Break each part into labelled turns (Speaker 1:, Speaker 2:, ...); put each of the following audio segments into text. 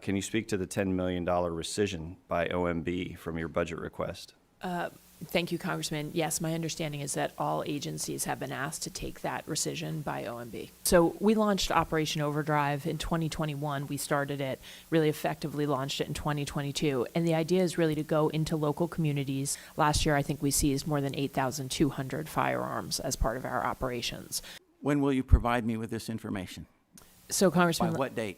Speaker 1: Can you speak to the $10 million rescission by OMB from your budget request?
Speaker 2: Thank you, Congressman. Yes, my understanding is that all agencies have been asked to take that rescission by OMB. So we launched Operation Overdrive in 2021. We started it, really effectively launched it in 2022. And the idea is really to go into local communities. Last year, I think we seized more than 8,200 firearms as part of our operations.
Speaker 3: When will you provide me with this information?
Speaker 2: So,
Speaker 3: By
Speaker 2: Congressman,
Speaker 3: what date?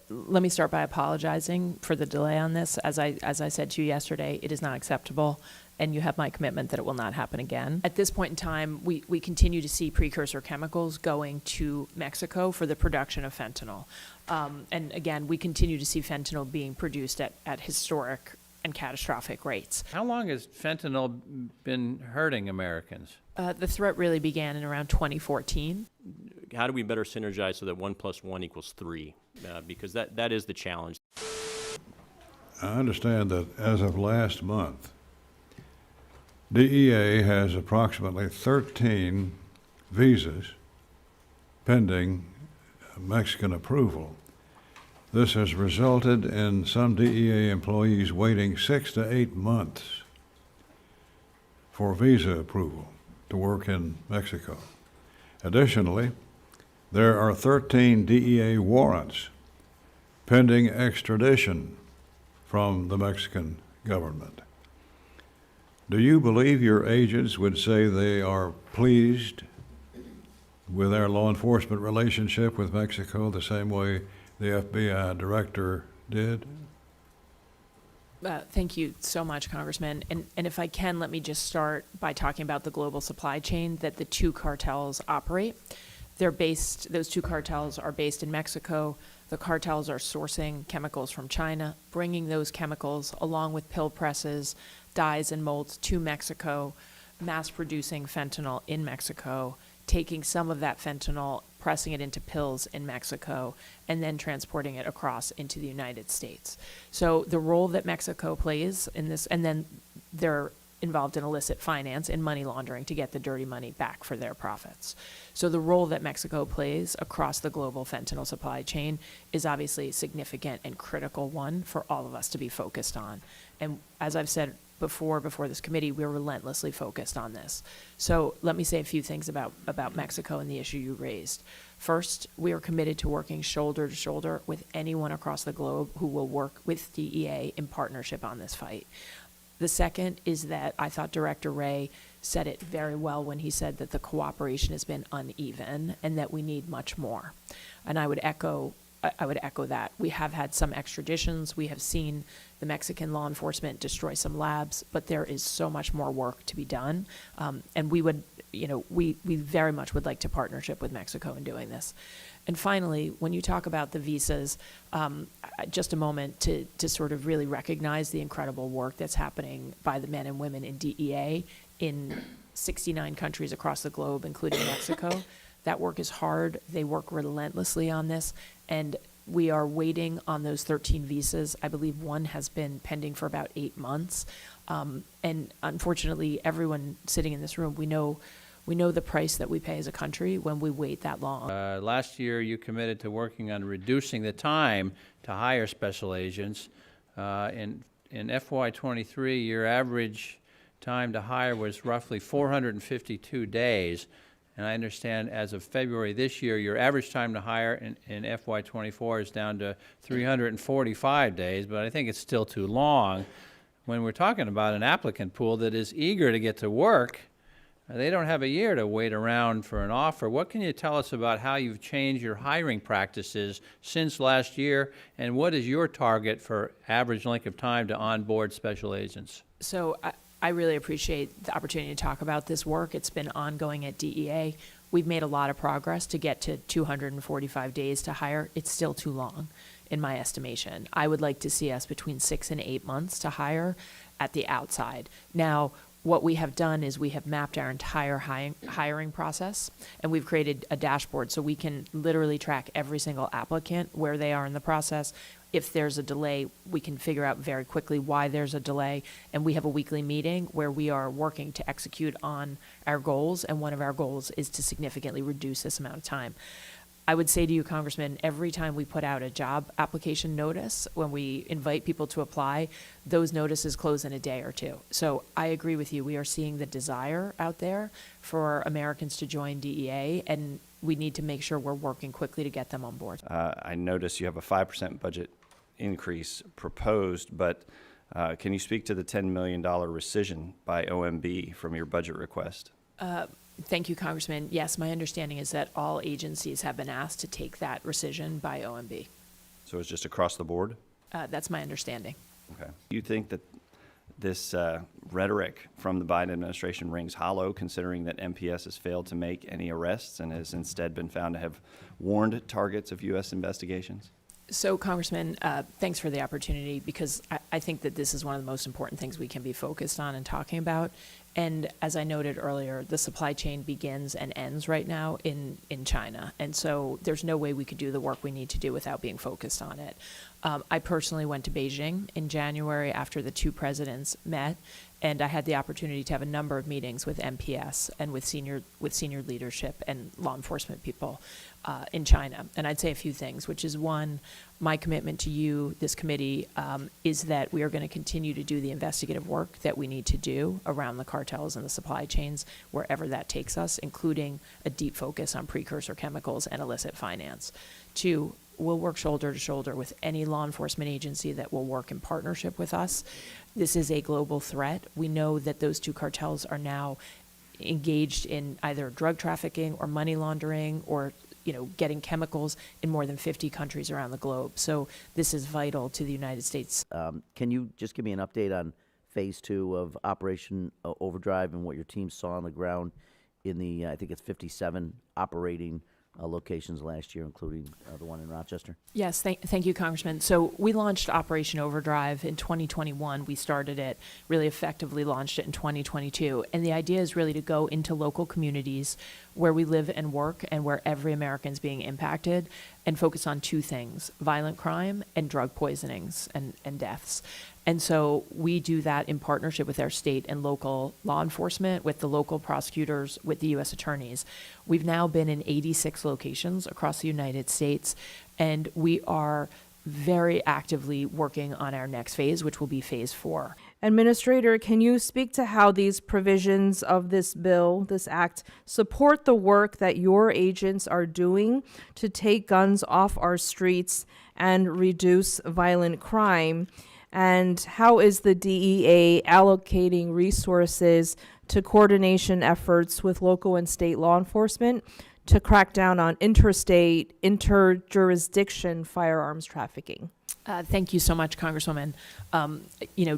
Speaker 2: let me start by apologizing for the delay on this. As I said to you yesterday, it is not acceptable, and you have my commitment that it will not happen again. At this point in time, we continue to see precursor chemicals going to Mexico for the production of fentanyl. And again, we continue to see fentanyl being produced at historic and catastrophic rates.
Speaker 4: How long has fentanyl been hurting Americans?
Speaker 2: The threat really began in around 2014.
Speaker 5: How do we better synergize so that 1 + 1 = 3? Because that is the challenge.
Speaker 6: I understand that as of last month, DEA has approximately 13 visas pending Mexican approval. This has resulted in some DEA employees waiting 6 to 8 months for visa approval to work in Mexico. Additionally, there are 13 DEA warrants pending extradition from the Mexican government. Do you believe your agents would say they are pleased with our law enforcement relationship with Mexico the same way the FBI director did?
Speaker 2: Thank you so much, Congressman. And if I can, let me just start by talking about the global supply chain that the two cartels operate. Those two cartels are based in Mexico. The cartels are sourcing chemicals from China, bringing those chemicals along with pill presses, dyes, and molds to Mexico, mass producing fentanyl in Mexico, taking some of that fentanyl, pressing it into pills in Mexico, and then transporting it across into the United States. So the role that Mexico plays in this, and then they're involved in illicit finance and money laundering to get the dirty money back for their profits. So the role that Mexico plays across the global fentanyl supply chain is obviously a significant and critical one for all of us to be focused on. And as I've said before this committee, we're relentlessly focused on this. So let me say a few things about Mexico and the issue you raised. First, we are committed to working shoulder to shoulder with anyone across the globe who will work with DEA in partnership on this fight. The second is that I thought Director Wray said it very well when he said that the cooperation has been uneven and that we need much more. And I would echo that. We have had some extraditions. We have seen the Mexican law enforcement destroy some labs, but there is so much more work to be done. And we very much would like to partnership with Mexico in doing this. And finally, when you talk about the visas, just a moment to sort of really recognize the incredible work that's happening by the men and women in DEA in 69 countries across the globe, including Mexico. That work is hard. They work relentlessly on this, and we are waiting on those 13 visas. I believe one has been pending for about 8 months. And unfortunately, everyone sitting in this room, we know the price that we pay as a country when we wait that long.
Speaker 4: Last year, you committed to working on reducing the time to hire special agents. In FY23, your average time to hire was roughly 452 days. And I understand as of February this year, your average time to hire in FY24 is down to 345 days, but I think it's still too long. When we're talking about an applicant pool that is eager to get to work, they don't have a year to wait around for an offer. What can you tell us about how you've changed your hiring practices since last year, and what is your target for average length of time to onboard special agents?
Speaker 2: So I really appreciate the opportunity to talk about this work. It's been ongoing at DEA. We've made a lot of progress to get to 245 days to hire. It's still too long, in my estimation. I would like to see us between 6 and 8 months to hire at the outside. Now, what we have done is we have mapped our entire hiring process, and we've created a dashboard so we can literally track every single applicant, where they are in the process. If there's a delay, we can figure out very quickly why there's a delay, and we have a weekly meeting where we are working to execute on our goals, and one of our goals is to significantly reduce this amount of time. I would say to you, Congressman, every time we put out a job application notice, when we invite people to apply, those notices close in a day or two. So I agree with you. We are seeing the desire out there for Americans to join DEA, and we need to make sure we're working quickly to get them on board.
Speaker 1: I notice you have a 5% budget increase proposed, but can you speak to the $10 million rescission by OMB from your budget request?
Speaker 2: Thank you, Congressman. Yes, my understanding is that all agencies have been asked to take that rescission by OMB.
Speaker 1: So it's just across the board?
Speaker 2: That's my understanding.
Speaker 1: Okay. Do you think that this rhetoric from the Biden administration rings hollow, considering that MPS has failed to make any arrests and has instead been found to have warned targets of U.S. investigations?
Speaker 2: So, Congressman, thanks for the opportunity, because I think that this is one of the most important things we can be focused on and talking about. And as I noted earlier, the supply chain begins and ends right now in China. And so there's no way we could do the work we need to do without being focused on it. I personally went to Beijing in January after the two presidents met, and I had the opportunity to have a number of meetings with MPS and with senior leadership and law enforcement people in China. And I'd say a few things, which is one, my commitment to you, this committee, is that we are going to continue to do the investigative work that we need to do around the cartels and the supply chains, wherever that takes us, including a deep focus on precursor chemicals and illicit finance. Two, we'll work shoulder to shoulder with any law enforcement agency that will work in partnership with us. This is a global threat. We know that those two cartels are now engaged in either drug trafficking or money laundering or getting chemicals in more than 50 countries around the globe. So this is vital to the United States.
Speaker 7: Can you just give me an update on Phase 2 of Operation Overdrive and what your team saw on the ground in the, I think it's 57 operating locations last year, including the one in Rochester?
Speaker 2: Yes, thank you, Congressman. So we launched Operation Overdrive in 2021. We started it, really effectively launched it in 2022. And the idea is really to go into local communities where we live and work and where every American is being impacted and focus on two things: violent crime and drug poisonings and deaths. And so we do that in partnership with our state and local law enforcement, with the local prosecutors, with the U.S. attorneys. We've now been in 86 locations across the United States, and we are very actively working on our next phase, which will be Phase 4.
Speaker 8: Administrator, can you speak to how these provisions of this bill, this act, support the work that your agents are doing to take guns off our streets and reduce violent crime? And how is the DEA allocating resources to coordination efforts with local and state law enforcement to crack down on interstate, interjurisdiction firearms trafficking?
Speaker 2: Thank you so much, Congresswoman.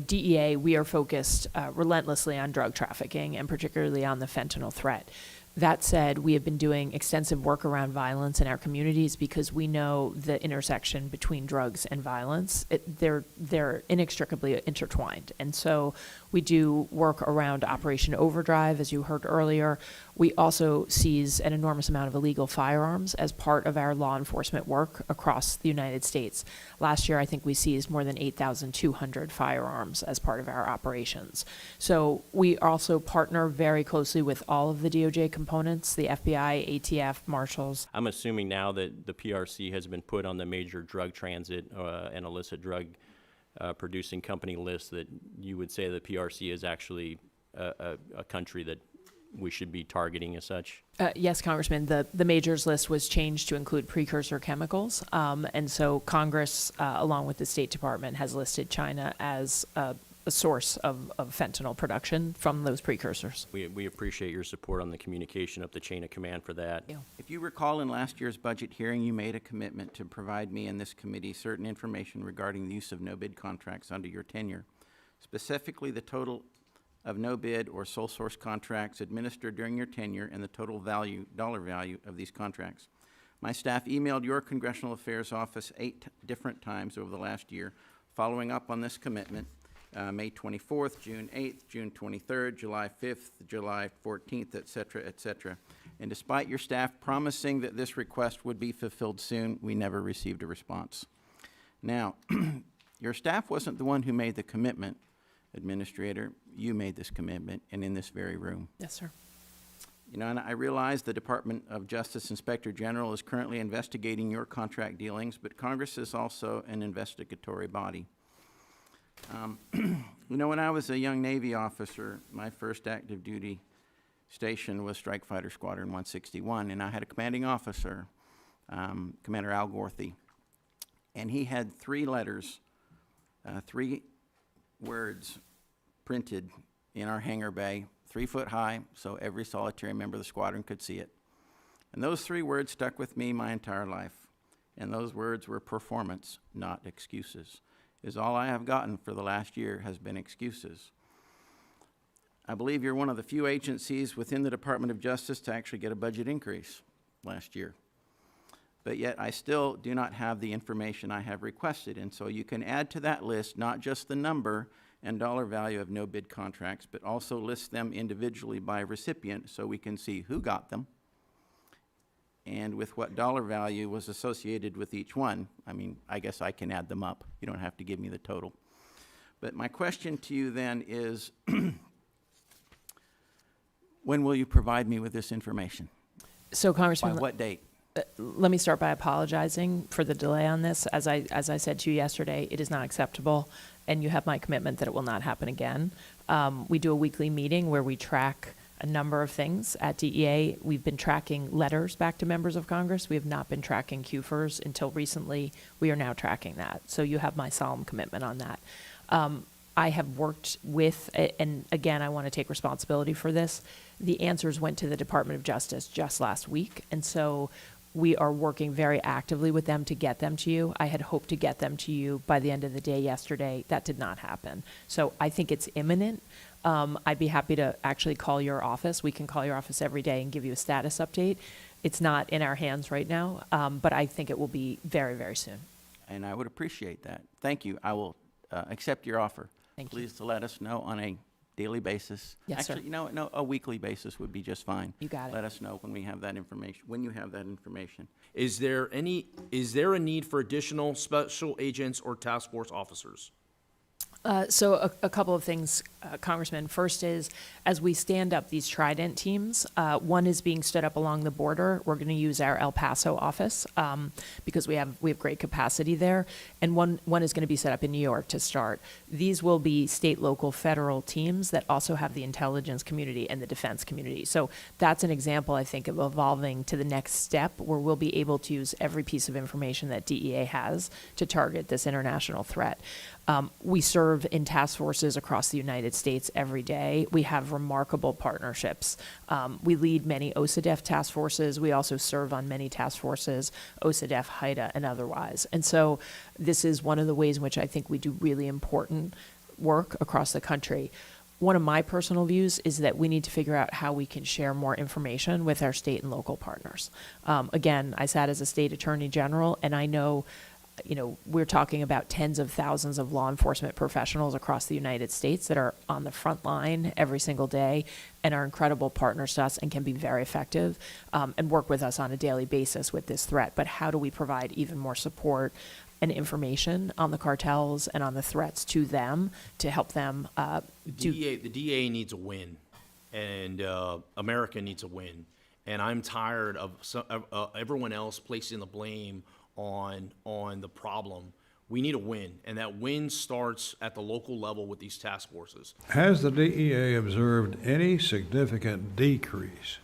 Speaker 2: DEA, we are focused relentlessly on drug trafficking and particularly on the fentanyl threat. That said, we have been doing extensive work around violence in our communities because we know the intersection between drugs and violence. They're inextricably intertwined. And so we do work around Operation Overdrive, as you heard earlier. We also seize an enormous amount of illegal firearms as part of our law enforcement work across the United States. Last year, I think we seized more than 8,200 firearms as part of our operations. So we also partner very closely with all of the DOJ components, the FBI, ATF, Marshals.
Speaker 5: I'm assuming now that the PRC has been put on the major drug transit and illicit drug producing company list, that you would say the PRC is actually a country that we should be targeting as such?
Speaker 2: Yes, Congressman. The majors list was changed to include precursor chemicals. And so Congress, along with the State Department, has listed China as a source of fentanyl production from those precursors.
Speaker 5: We appreciate your support on the communication up the chain of command for that.
Speaker 3: If you recall, in last year's budget hearing, you made a commitment to provide me and this committee certain information regarding the use of no-bid contracts under your tenure, specifically the total of no-bid or sole source contracts administered during your tenure and the total dollar value of these contracts. My staff emailed your Congressional Affairs Office 8 different times over the last year, following up on this commitment. May 24th, June 8th, June 23rd, July 5th, July 14th, et cetera, And despite your staff promising that this request would be fulfilled soon, we never received a response. Now, your staff wasn't the one who made the commitment, Administrator. You made this commitment, and in this very room.
Speaker 2: Yes, sir.
Speaker 3: You know, and I realize the Department of Justice Inspector General is currently investigating your contract dealings, but Congress is also an investigatory body. You know, when I was a young Navy officer, my first active duty station was Strike Fighter Squadron 161, and I had a commanding officer, Commander Al Gorthy, and he had 3 letters, 3 words printed in our hangar bay, 3 foot high, so every solitary member of the squadron could see it. And those 3 words stuck with me my entire life, and those words were performance, not excuses. Is all I have gotten for the last year has been excuses. I believe you're one of the few agencies within the Department of Justice to actually get a budget increase last year. But yet I still do not have the information I have requested, and so you can add to that list not just the number and dollar value of no bid contracts, but also list them individually by recipient so we can see who got them and with what dollar value was associated with each one. I mean, I guess I can add them up. You don't have to give me the total. But my question to you then is, when will you provide me with this information?
Speaker 2: So
Speaker 3: By
Speaker 2: Congressman,
Speaker 3: what date?
Speaker 2: let me start by apologizing for the delay on this. As I said to you yesterday, it is not acceptable, and you have my commitment that it will not happen again. We do a weekly meeting where we track a number of things at DEA. We've been tracking letters back to members of Congress. We have not been tracking QFers until recently. We are now tracking that. So you have my solemn commitment on that. I have worked with, and again, I want to take responsibility for this. The answers went to the Department of Justice just last week, and so we are working very actively with them to get them to you. I had hoped to get them to you by the end of the day yesterday. That did not happen. So I think it's imminent. I'd be happy to actually call your office. We can call your office every day and give you a status update. It's not in our hands right now, but I think it will be very, very soon.
Speaker 3: And I would appreciate that. Thank you. I will accept your offer.
Speaker 2: Thank you.
Speaker 3: Please to let us know on a daily basis.
Speaker 2: Yes, sir.
Speaker 3: Actually, you know what? No, a weekly basis would be just fine.
Speaker 2: You got it.
Speaker 3: Let us know when we have that information, when you have that information.
Speaker 9: Is there a need for additional special agents or task force officers?
Speaker 2: So a couple of things, Congressman. First is, as we stand up these Trident teams, one is being stood up along the border. We're going to use our El Paso office because we have great capacity there, and one is going to be set up in New York to start. These will be state, local, federal teams that also have the intelligence community and the defense community. So that's an example, I think, of evolving to the next step where we'll be able to use every piece of information that DEA has to target this international threat. We serve in task forces across the United States every day. We have remarkable partnerships. We lead many OCDEF task forces. We also serve on many task forces, OCDEF, HIDA, and otherwise. And so this is one of the ways in which I think we do really important work across the country. One of my personal views is that we need to figure out how we can share more information with our state and local partners. Again, I sat as a state attorney general, and I know we're talking about tens of thousands of law enforcement professionals across the United States that are on the front line every single day and are incredible partners to us and can be very effective and work with us on a daily basis with this threat. But how do we provide even more support and information on the cartels and on the threats to them to help them
Speaker 9: The DEA needs a win, and America needs a win. And I'm tired of everyone else placing the blame on the problem. We need a win, and that win starts at the local level with these task forces.
Speaker 6: Has the DEA observed any significant decrease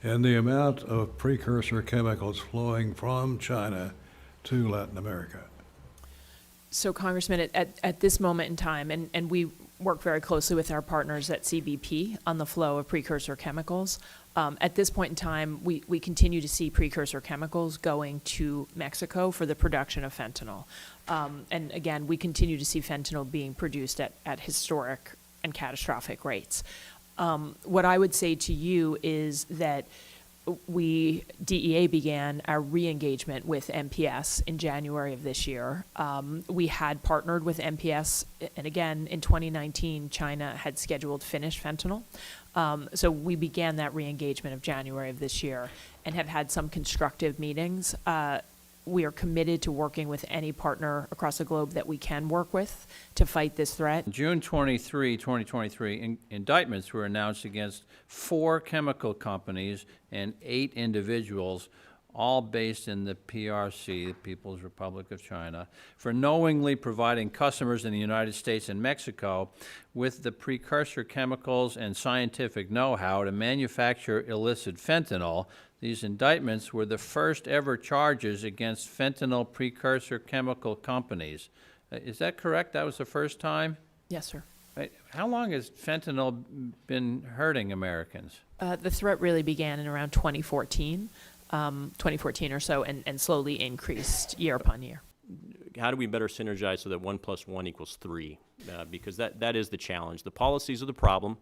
Speaker 6: in the amount of precursor chemicals flowing from China to Latin America?
Speaker 2: So, Congressman, at this moment in time, and we work very closely with our partners at CBP on the flow of precursor chemicals. At this point in time, we continue to see precursor chemicals going to Mexico for the production of fentanyl. And again, we continue to see fentanyl being produced at historic and catastrophic rates. What I would say to you is that DEA began our re-engagement with MPS in January of this year. We had partnered with MPS, and again, in 2019, China had scheduled finished fentanyl. So we began that re-engagement of January of this year and have had some constructive meetings. we are committed to working with any partner across the globe that we can work with to fight this threat.
Speaker 4: June 23, 2023, indictments were announced against 4 chemical companies and 8 individuals, all based in the PRC, the People's Republic of China, for knowingly providing customers in the United States and Mexico with the precursor chemicals and scientific know-how to manufacture illicit fentanyl. These indictments were the first ever charges against fentanyl precursor chemical companies. Is that correct? That was the first time?
Speaker 2: Yes, sir.
Speaker 4: Right. How long has fentanyl been hurting Americans?
Speaker 2: The threat really began in around 2014. 2014 or so, and slowly increased year upon year.
Speaker 5: How do we better synergize so that 1 + 1 = 3? Because that is the challenge. The policies are the problem.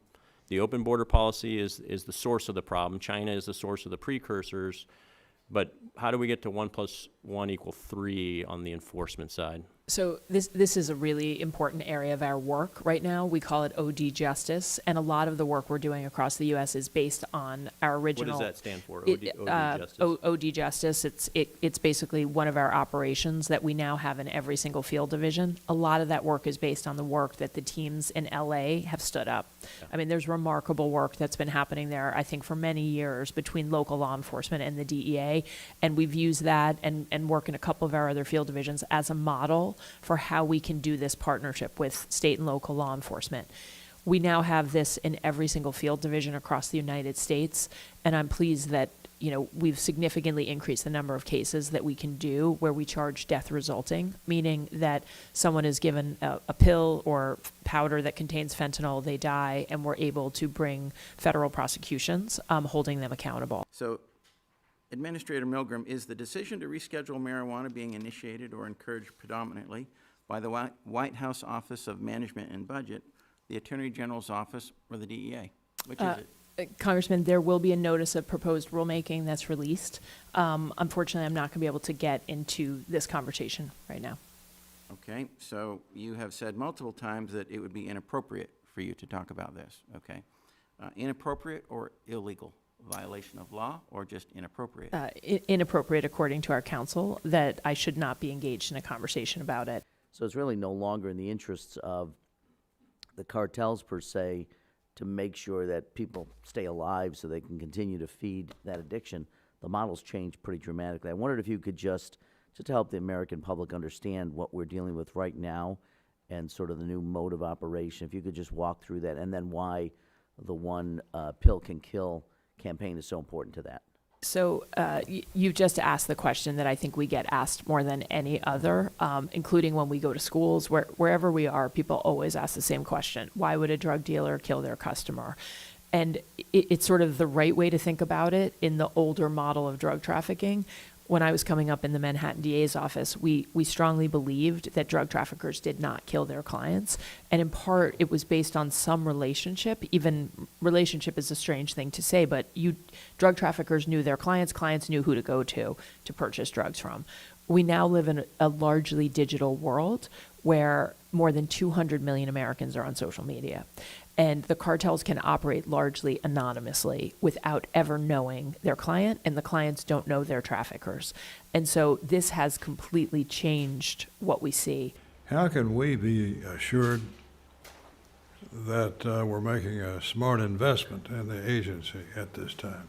Speaker 5: The open border policy is the source of the problem. China is the source of the precursors. But how do we get to 1 + 1 = 3 on the enforcement side?
Speaker 2: So this is a really important area of our work right now. We call it OD Justice, and a lot of the work we're doing across the U.S. is based on our
Speaker 5: What
Speaker 2: original.
Speaker 5: does that stand for,
Speaker 2: OD
Speaker 5: Justice?
Speaker 2: OD Justice. It's basically one of our operations that we now have in every single field division. A lot of that work is based on the work that the teams in LA have stood up. I mean, there's remarkable work that's been happening there, I think, for many years between local law enforcement and the DEA, and we've used that and work in a couple of our other field divisions as a model for how we can do this partnership with state and local law enforcement. We now have this in every single field division across the United States, and I'm pleased that, we've significantly increased the number of cases that we can do where we charge death resulting, meaning that someone is given a pill or powder that contains fentanyl, they die, and we're able to bring federal prosecutions, holding them accountable.
Speaker 3: So, Administrator Milgram, is the decision to reschedule marijuana being initiated or encouraged predominantly by the White House Office of Management and Budget, the Attorney General's Office, or the DEA? Which is it?
Speaker 2: Congressman, there will be a notice of proposed rulemaking that's released. Unfortunately, I'm not going to be able to get into this conversation right now.
Speaker 3: Okay, so you have said multiple times that it would be inappropriate for you to talk about this, okay? Inappropriate or illegal? Violation of law or just inappropriate?
Speaker 2: Inappropriate according to our counsel, that I should not be engaged in a conversation about it.
Speaker 7: So it's really no longer in the interests of the cartels per se to make sure that people stay alive so they can continue to feed that addiction. The model's changed pretty dramatically. I wondered if you could just to help the American public understand what we're dealing with right now and sort of the new mode of operation, if you could just walk through that, and then why the one pill can kill campaign is so important to that.
Speaker 2: So you've just asked the question that I think we get asked more than any other, including when we go to schools. Wherever we are, people always ask the same question: why would a drug dealer kill their customer? And it's sort of the right way to think about it in the older model of drug trafficking. When I was coming up in the Manhattan DA's office, we strongly believed that drug traffickers did not kill their clients. And in part, it was based on some relationship. Even relationship is a strange thing to say, but drug traffickers knew their clients knew who to go to purchase drugs from. We now live in a largely digital world where more than 200 million Americans are on social media. And the cartels can operate largely anonymously without ever knowing their client, and the clients don't know their traffickers. And so this has completely changed what we see.
Speaker 6: How can we be assured that we're making a smart investment in the agency at this time?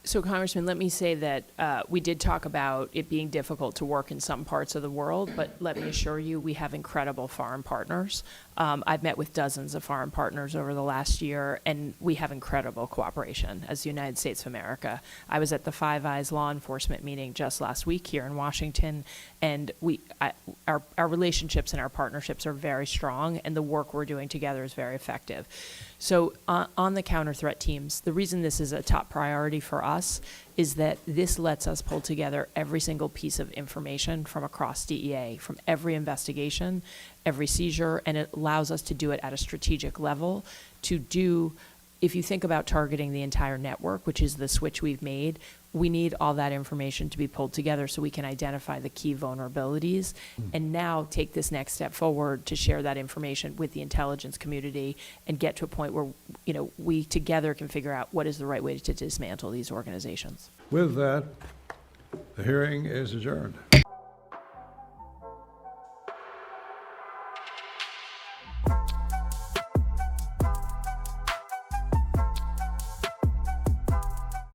Speaker 2: So, Congressman, let me say that we did talk about it being difficult to work in some parts of the world, but let me assure you we have incredible foreign partners. I've met with dozens of foreign partners over the last year, and we have incredible cooperation as the United States of America. I was at the Five Eyes law enforcement meeting just last week here in Washington, and our relationships and our partnerships are very strong, and the work we're doing together is very effective. So on the counter-threat teams, the reason this is a top priority for us is that this lets us pull together every single piece of information from across DEA, from every investigation, every seizure, and it allows us to do it at a strategic level to do, if you think about targeting the entire network, which is the switch we've made, we need all that information to be pulled together so we can identify the key vulnerabilities and now take this next step forward to share that information with the intelligence community and get to a point where, we together can figure out what is the right way to dismantle these organizations.
Speaker 6: With that, the hearing is adjourned.